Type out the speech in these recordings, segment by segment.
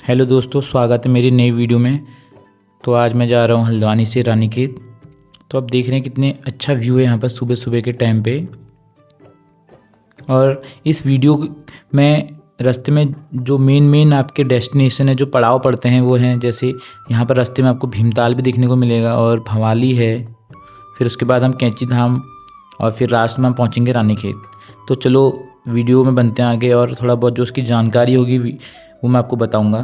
Hello दोस्तों, स्वागत है मेरी नई वीडियो में। तो आज मैं जा रहा हूँ हल्द्वानी से रानीखेत। तो आप देख रहे हैं कितने अच्छा व्यू है यहाँ पर सुबह सुबह के टाइम पे। और इस वीडियो में रास्ते में जो मेन आपके डेस्टिनेशन है, जो पड़ाव पड़ते हैं वो हैं, जैसे यहाँ पर रास्ते में आपको भीमताल भी देखने को मिलेगा और भवाली है। फिर उसके बाद हम कैंची धाम और फिर लास्ट में हम पहुँचेंगे रानीखेत। तो चलो वीडियो में बनते हैं आगे, और थोड़ा बहुत जो उसकी जानकारी होगी वो मैं आपको बताऊंगा।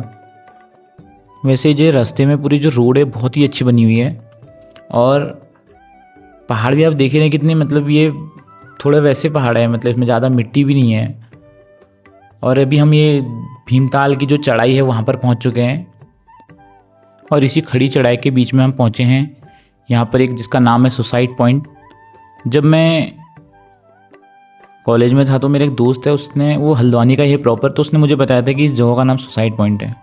वैसे ये रास्ते में पूरी जो रोड है बहुत ही अच्छी बनी हुई है, और पहाड़ भी आप देख रहे हैं कितने, मतलब ये थोड़े वैसे पहाड़ है, मतलब इसमें ज़्यादा मिट्टी भी नहीं है। और अभी हम ये भीमताल की जो चढ़ाई है वहाँ पर पहुँच चुके हैं, और इसी खड़ी चढ़ाई के बीच में हम पहुँचे हैं यहाँ पर एक जिसका नाम है सुसाइड पॉइंट। जब मैं कॉलेज में था तो मेरा एक दोस्त है, उसने वो हल्द्वानी का ही प्रॉपर, तो उसने मुझे बताया था कि इस जगह का नाम सुसाइड पॉइंट है।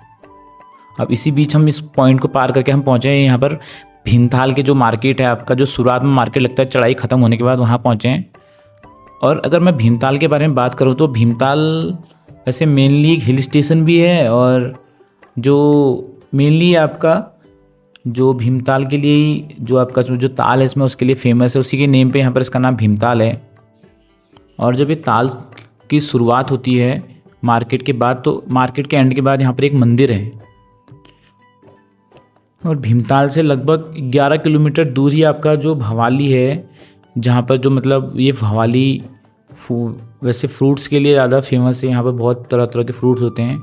अब इसी बीच हम इस पॉइंट को पार करके हम पहुँचे हैं यहाँ पर भीमताल के जो मार्केट है आपका, जो शुरुआत में मार्केट लगता है चढ़ाई ख़त्म होने के बाद, वहाँ पहुँचे हैं। और अगर मैं भीमताल के बारे में बात करूँ तो भीमताल वैसे मेनली एक हिल स्टेशन भी है, और जो मेनली आपका जो भीमताल के लिए जो आपका जो ताल है इसमें उसके लिए फेमस है, उसी के नेम पे यहाँ पर इसका नाम भीमताल है। और जब ये ताल की शुरुआत होती है मार्केट के बाद, तो मार्केट के एंड के बाद यहाँ पर एक मंदिर है, और भीमताल से लगभग 11 किलोमीटर दूर ही आपका जो भवाली है, जहाँ पर जो मतलब ये भवाली वैसे फ्रूट्स के लिए ज़्यादा फेमस है। यहाँ पर बहुत तरह तरह के फ्रूट्स होते हैं।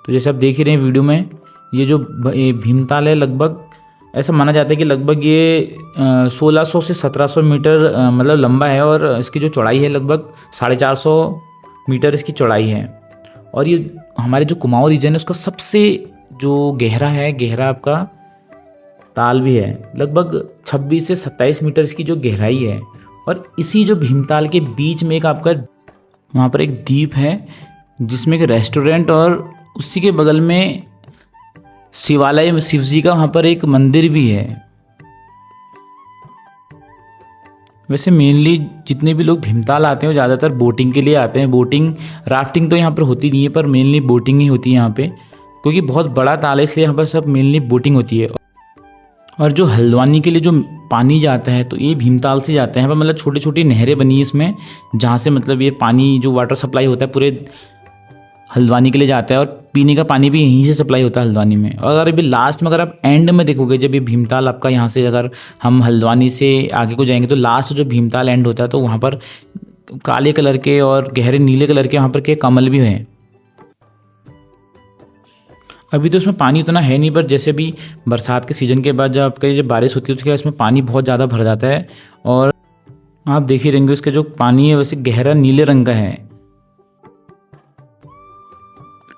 तो जैसे आप देख ही रहे हैं वीडियो में, ये जो भीमताल है लगभग ऐसा माना जाता है कि लगभग ये 1600 से 1700 मीटर मतलब लंबा है, और इसकी जो चौड़ाई है लगभग 450 मीटर इसकी चौड़ाई है। और ये हमारे जो कुमाऊं रीजन है उसका सबसे जो गहरा आपका ताल भी है, लगभग 26 से 27 मीटर इसकी जो गहराई है। और इसी जो भीमताल के बीच में एक आपका वहाँ पर एक द्वीप है जिसमें एक रेस्टोरेंट, और उसी के बगल में शिवालय में शिव जी का वहाँ पर एक मंदिर भी है। वैसे मेनली जितने भी लोग भीमताल आते हैं वो ज़्यादातर बोटिंग के लिए आते हैं। बोटिंग राफ्टिंग तो यहाँ पर होती नहीं है, पर मेनली बोटिंग ही होती है यहाँ पे, क्योंकि बहुत बड़ा ताल है इसलिए यहाँ पर सब मेनली बोटिंग होती है। और जो हल्द्वानी के लिए जो पानी जाता है तो ये भीमताल से जाता है। यहाँ पर मतलब छोटी छोटी नहरें बनी है इसमें, जहाँ से मतलब ये पानी जो वाटर सप्लाई होता है पूरे हल्द्वानी के लिए जाता है, और पीने का पानी भी यहीं से सप्लाई होता है हल्द्वानी में। और अगर अभी लास्ट में अगर आप एंड में देखोगे, जब ये भीमताल आपका यहाँ से अगर हम हल्द्वानी से आगे को जाएंगे तो लास्ट जो भीमताल एंड होता है तो वहाँ पर काले कलर के और गहरे नीले कलर के वहाँ पर के कमल भी हैं। अभी तो इसमें पानी उतना है नहीं, पर जैसे भी बरसात के सीज़न के बाद जब आपका जब बारिश होती है उसके बाद इसमें पानी बहुत ज़्यादा भर जाता है, और आप देख ही रहेंगे उसका जो पानी है वैसे गहरा नीले रंग का है।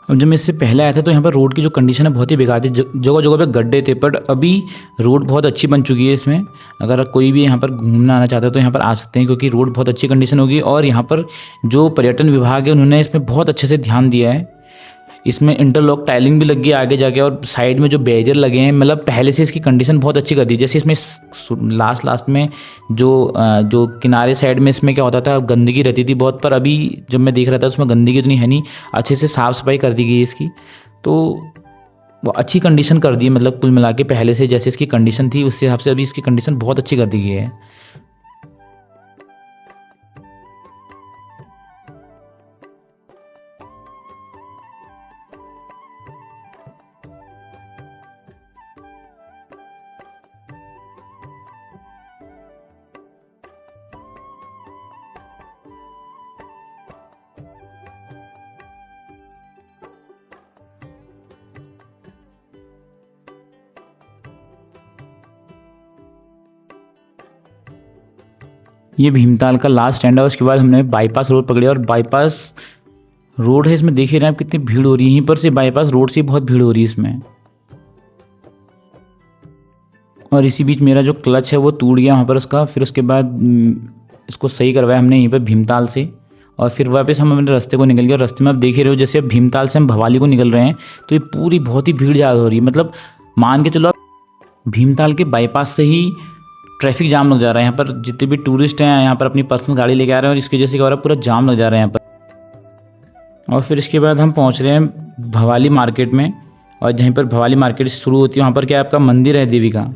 अब जब मैं इससे पहले आया था तो यहाँ पर रोड की जो कंडीशन है बहुत ही बेकार थी, जगह जगह पे गड्ढे थे, पर अभी रोड बहुत अच्छी बन चुकी है इसमें। अगर कोई भी यहाँ पर घूमना आना चाहता है तो यहाँ पर आ सकते हैं, क्योंकि रोड बहुत अच्छी कंडीशन होगी। और यहाँ पर जो पर्यटन विभाग है उन्होंने इसमें बहुत अच्छे से ध्यान दिया है। इसमें इंटरलॉक टाइलिंग भी लगी है आगे जाके, और साइड में जो बैरियर लगे हैं, मतलब पहले से इसकी कंडीशन बहुत अच्छी कर दी। जैसे इसमें लास्ट में जो किनारे साइड में इसमें क्या होता था, गंदगी रहती थी बहुत, पर अभी जब मैं देख रहा था उसमें गंदगी इतनी है नहीं, अच्छे से साफ़ सफाई कर दी गई है इसकी। तो वो अच्छी कंडीशन कर दी है, मतलब कुल मिला के पहले से जैसे इसकी कंडीशन थी उससे हिसाब से अभी इसकी कंडीशन बहुत अच्छी कर दी गई है। ये भीमताल का लास्ट स्टैंड है। उसके बाद हमने बाईपास रोड पकड़ी, और बाईपास रोड है इसमें देख रहे हैं आप कितनी भीड़ हो रही है। यहीं पर से बाईपास रोड से बहुत भीड़ हो रही है इसमें। और इसी बीच मेरा जो क्लच है वो टूट गया वहाँ पर उसका, फिर उसके बाद इसको सही करवाया हमने यहीं पर भीमताल से, और फिर वापस हम अपने रास्ते को निकल गए। और रास्ते में आप देख ही रहे हो, जैसे अब भीमताल से हम भवाली को निकल रहे हैं तो ये पूरी बहुत ही भीड़ ज़्यादा हो रही है। मतलब मान के चलो आप भीमताल के बाईपास से ही ट्रैफिक जाम लग जा रहा है। यहाँ पर जितने भी टूरिस्ट हैं यहाँ पर अपनी पर्सनल गाड़ी लेके आ रहे हैं, और इसकी वजह से क्या हो रहा है, पूरा जाम लग जा रहा है यहाँ पर। और फिर इसके बाद हम पहुँच रहे हैं भवाली मार्केट में, और जहीं पर भवाली मार्केट शुरू होती है वहाँ पर क्या आपका मंदिर है देवी का।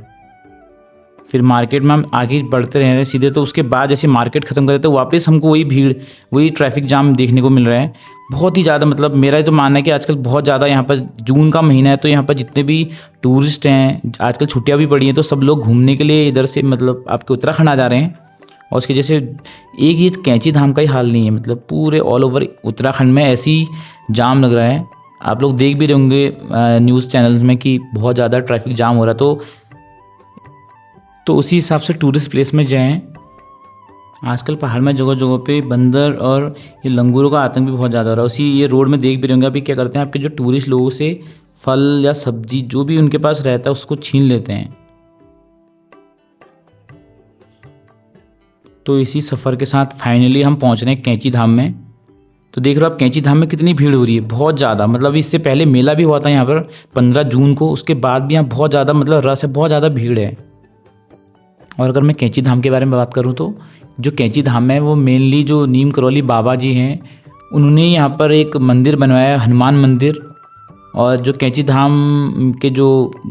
फिर मार्केट में हम आगे बढ़ते रह रहे हैं सीधे, तो उसके बाद जैसे मार्केट ख़त्म करते तो वापस हमको वही भीड़, वही ट्रैफिक जाम देखने को मिल रहा है बहुत ही ज़्यादा। मतलब मेरा तो मानना है कि आजकल बहुत ज़्यादा यहाँ पर जून का महीना है, तो यहाँ पर जितने भी टूरिस्ट हैं, आजकल छुट्टियाँ भी पड़ी हैं, तो सब लोग घूमने के लिए इधर से मतलब आपके उत्तराखंड आ जा रहे हैं। और उसके जैसे एक ही कैंची धाम का ही हाल नहीं है, मतलब पूरे ऑल ओवर उत्तराखंड में ऐसी जाम लग रहा है। आप लोग देख भी रहे होंगे न्यूज़ चैनल्स में कि बहुत ज़्यादा ट्रैफिक जाम हो रहा है। तो उसी हिसाब से टूरिस्ट प्लेस में जाएं। आजकल पहाड़ में जगह जगह पे बंदर और ये लंगूरों का आतंक भी बहुत ज़्यादा हो रहा है। उसी ये रोड में देख भी रहे होंगे अभी क्या करते हैं, आपके जो टूरिस्ट लोगों से फल या सब्जी जो भी उनके पास रहता है उसको छीन लेते हैं। तो इसी सफ़र के साथ फाइनली हम पहुंच रहे हैं कैंची धाम में। तो देख रहे हो आप कैंची धाम में कितनी भीड़ हो रही है, बहुत ज़्यादा। मतलब इससे पहले मेला भी हुआ था यहाँ पर 15 जून को, उसके बाद भी यहाँ बहुत ज़्यादा मतलब रस है, बहुत ज़्यादा भीड़ है। और अगर मैं कैंची धाम के बारे में बात करूँ तो जो कैंची धाम है वो मेनली जो नीम करौली बाबा जी हैं उन्होंने यहाँ पर एक मंदिर बनवाया है, हनुमान मंदिर। और जो कैंची धाम के जो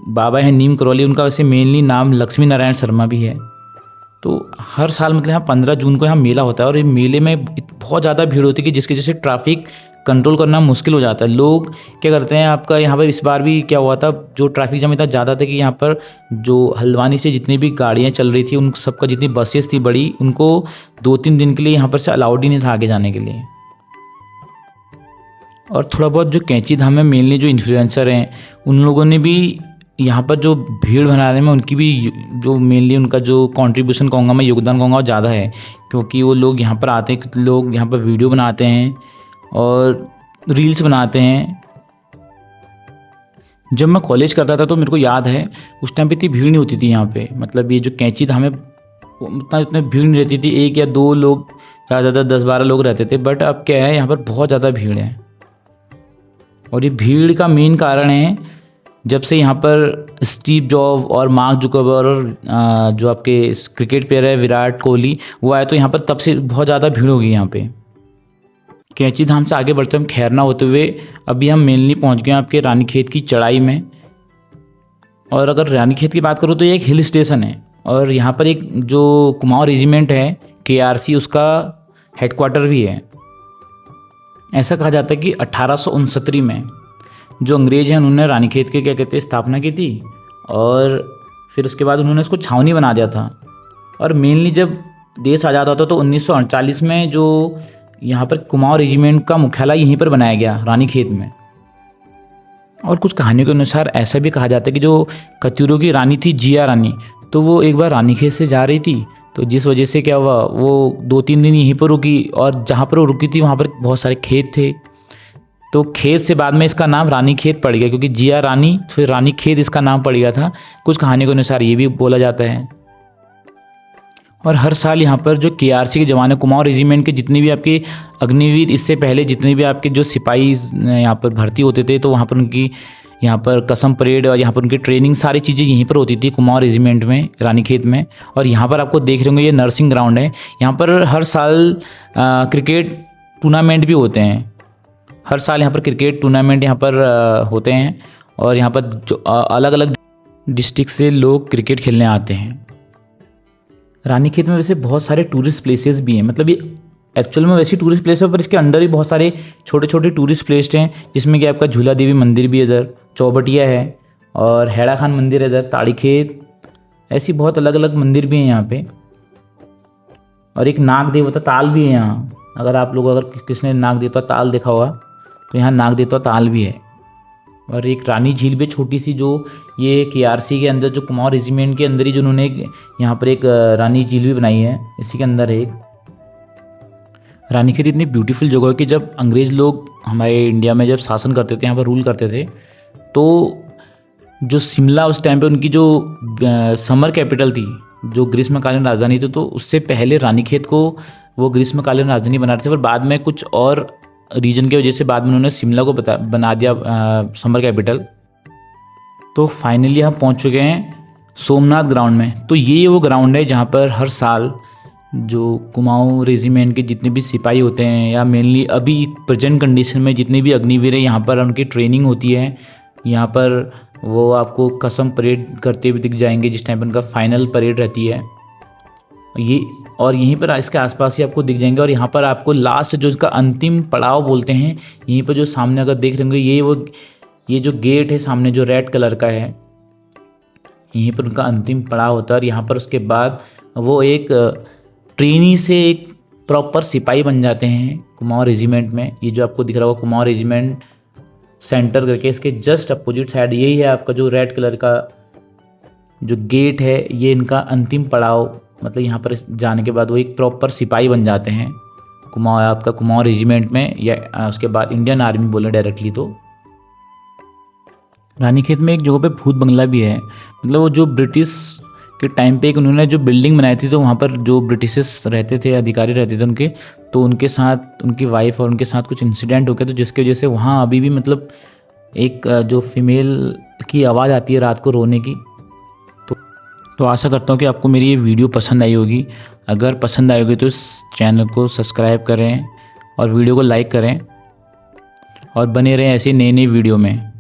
बाबा हैं नीम करौली, उनका वैसे मेनली नाम लक्ष्मी नारायण शर्मा भी है। तो हर साल मतलब यहाँ 15 जून को यहाँ मेला होता है और ये मेले में बहुत ज़्यादा भीड़ होती है कि जिसकी वजह से ट्रैफिक कंट्रोल करना मुश्किल हो जाता है। लोग क्या करते हैं आपका यहाँ पर इस बार भी क्या हुआ था, जो ट्रैफिक जाम इतना ज़्यादा था कि यहाँ पर जो हल्द्वानी से जितनी भी गाड़ियाँ चल रही थी उन सबका, जितनी बसेस थी बड़ी, उनको 2-3 दिन के लिए यहाँ पर से अलाउड ही नहीं था आगे जाने के लिए। और थोड़ा बहुत जो कैंची धाम में मेनली जो इन्फ्लुएंसर हैं उन लोगों ने भी यहाँ पर जो भीड़ बनाने में उनकी भी जो मेनली उनका जो कंट्रीब्यूशन कहूँगा मैं, योगदान कहूँगा, वो ज़्यादा है। क्योंकि वो लोग यहाँ पर आते हैं, लोग यहाँ पर वीडियो बनाते हैं और रील्स बनाते हैं। जब मैं कॉलेज करता था तो मेरे को याद है उस टाइम पे इतनी भीड़ नहीं होती थी यहाँ पे। मतलब ये जो कैंची धाम है उतना भीड़ नहीं रहती थी, 1 या 2 लोग, ज़्यादा 10-12 लोग रहते थे। बट अब क्या है, यहाँ पर बहुत ज़्यादा भीड़ है। और ये भीड़ का मेन कारण है जब से यहाँ पर स्टीव जॉब और मार्क जुकरबर्ग और जो आपके क्रिकेट प्लेयर है विराट कोहली वो आए, तो यहाँ पर तब से बहुत ज़्यादा भीड़ हो गई यहाँ पे। कैंची धाम से आगे बढ़ते हम खैरना होते हुए अभी हम मेनली पहुँच गए आपके रानीखेत की चढ़ाई में। और अगर रानीखेत की बात करूँ तो ये एक हिल स्टेशन है और यहाँ पर एक जो कुमाऊं रेजिमेंट है KRC, उसका हेडक्वार्टर भी है। ऐसा कहा जाता है कि 1869 में जो अंग्रेज हैं उन्होंने रानीखेत के क्या कहते हैं स्थापना की थी और फिर उसके बाद उन्होंने उसको छावनी बना दिया था। और मेनली जब देश आज़ाद होता तो 1948 में जो यहाँ पर कुमाऊं रेजिमेंट का मुख्यालय यहीं पर बनाया गया रानीखेत में। और कुछ कहानियों के अनुसार ऐसा भी कहा जाता है कि जो कत्यूरों की रानी थी जिया रानी, तो वो एक बार रानीखेत से जा रही थी, तो जिस वजह से क्या हुआ वो 2-3 दिन यहीं पर रुकी और जहाँ पर वो रुकी थी वहाँ पर बहुत सारे खेत थे। तो खेत से बाद में इसका नाम रानीखेत पड़ गया, क्योंकि जिया रानी फिर रानीखेत इसका नाम पड़ गया था। कुछ कहानियों के अनुसार ये भी बोला जाता है। और हर साल यहाँ पर जो KRC के जवान कुमाऊं रेजिमेंट के जितने भी आपके अग्निवीर, इससे पहले जितने भी आपके जो सिपाही यहाँ पर भर्ती होते थे, तो वहाँ पर उनकी यहाँ पर कसम परेड और यहाँ पर उनकी ट्रेनिंग सारी चीज़ें यहीं पर होती थी कुमाऊं रेजिमेंट में, रानीखेत में। और यहाँ पर आपको देख रहे होंगे ये नर्सिंग ग्राउंड है। यहाँ पर हर साल क्रिकेट टूर्नामेंट भी होते हैं। हर साल यहाँ पर क्रिकेट टूर्नामेंट यहाँ पर होते हैं और यहाँ पर जो अलग अलग डिस्ट्रिक्ट से लोग क्रिकेट खेलने आते हैं। रानीखेत में वैसे बहुत सारे टूरिस्ट प्लेसेस भी हैं। मतलब ये एक्चुअल में वैसी टूरिस्ट प्लेस है, पर इसके अंडर भी बहुत सारे छोटे छोटे टूरिस्ट प्लेस हैं, जिसमें कि आपका झूला देवी मंदिर भी इधर, चौबटिया है और हैड़ा खान मंदिर है इधर, ताड़ीखेत, ऐसी बहुत अलग अलग मंदिर भी हैं यहाँ पे। और एक नाग देवता ताल भी है यहाँ। अगर आप लोग किसने नाग देवता ताल देखा होगा तो यहाँ नाग देवता ताल भी है। और एक रानी झील भी छोटी सी, जो ये KRC के अंदर जो कुमाऊं रेजिमेंट के अंदर ही जो उन्होंने यहाँ पर एक रानी झील भी बनाई है, इसी के अंदर है एक। रानीखेत इतनी ब्यूटीफुल जगह है कि जब अंग्रेज़ लोग हमारे इंडिया में जब शासन करते थे, यहाँ पर रूल करते थे, तो जो शिमला उस टाइम पे उनकी जो समर कैपिटल थी, जो ग्रीष्मकालीन राजधानी थी, तो उससे पहले रानीखेत को वो ग्रीष्मकालीन राजधानी बना रहे थे। पर बाद में कुछ और रीजन की वजह से बाद में उन्होंने शिमला को बना दिया समर कैपिटल। तो फाइनली हम पहुंच चुके हैं सोमनाथ ग्राउंड में। तो ये वो ग्राउंड है जहां पर हर साल जो कुमाऊं रेजिमेंट के जितने भी सिपाही होते हैं, या मेनली अभी प्रेजेंट कंडीशन में जितने भी अग्निवीर हैं, यहाँ पर उनकी ट्रेनिंग होती है यहाँ पर वो आपको कसम परेड करते हुए दिख जाएंगे जिस टाइम पर उनका फाइनल परेड रहती है ये, और यहीं पर इसके आसपास ही आपको दिख जाएंगे। और यहाँ पर आपको लास्ट जो इसका अंतिम पड़ाव बोलते हैं, यहीं पर जो सामने अगर देख रहे होंगे ये जो गेट है सामने जो रेड कलर का है, यहीं पर उनका अंतिम पड़ाव होता है। और यहाँ पर उसके बाद वो एक ट्रेनी से एक प्रॉपर सिपाही बन जाते हैं कुमाऊं रेजिमेंट में। ये जो आपको दिख रहा होगा कुमाऊं रेजिमेंट सेंटर करके, इसके जस्ट अपोजिट साइड यही है आपका जो रेड कलर का जो गेट है, ये इनका अंतिम पड़ाव। मतलब यहाँ पर जाने के बाद वो एक प्रॉपर सिपाही बन जाते हैं आपका कुमाऊं रेजिमेंट में, या उसके बाद इंडियन आर्मी बोले डायरेक्टली। तो रानीखेत में एक जगह पे भूत बंगला भी है। मतलब वो जो ब्रिटिश के टाइम पे एक उन्होंने जो बिल्डिंग बनाई थी, तो वहाँ पर जो ब्रिटिशर्स रहते थे, अधिकारी रहते थे उनके, तो उनके साथ उनकी वाइफ और उनके साथ कुछ इंसिडेंट हो गया, तो जिसकी वजह से वहाँ अभी भी मतलब एक जो फीमेल की आवाज़ आती है रात को रोने की। तो आशा करता हूँ कि आपको मेरी ये वीडियो पसंद आई होगी। अगर पसंद आई होगी तो इस चैनल को सब्सक्राइब करें और वीडियो को लाइक करें और बने रहें ऐसे नए नए वीडियो में।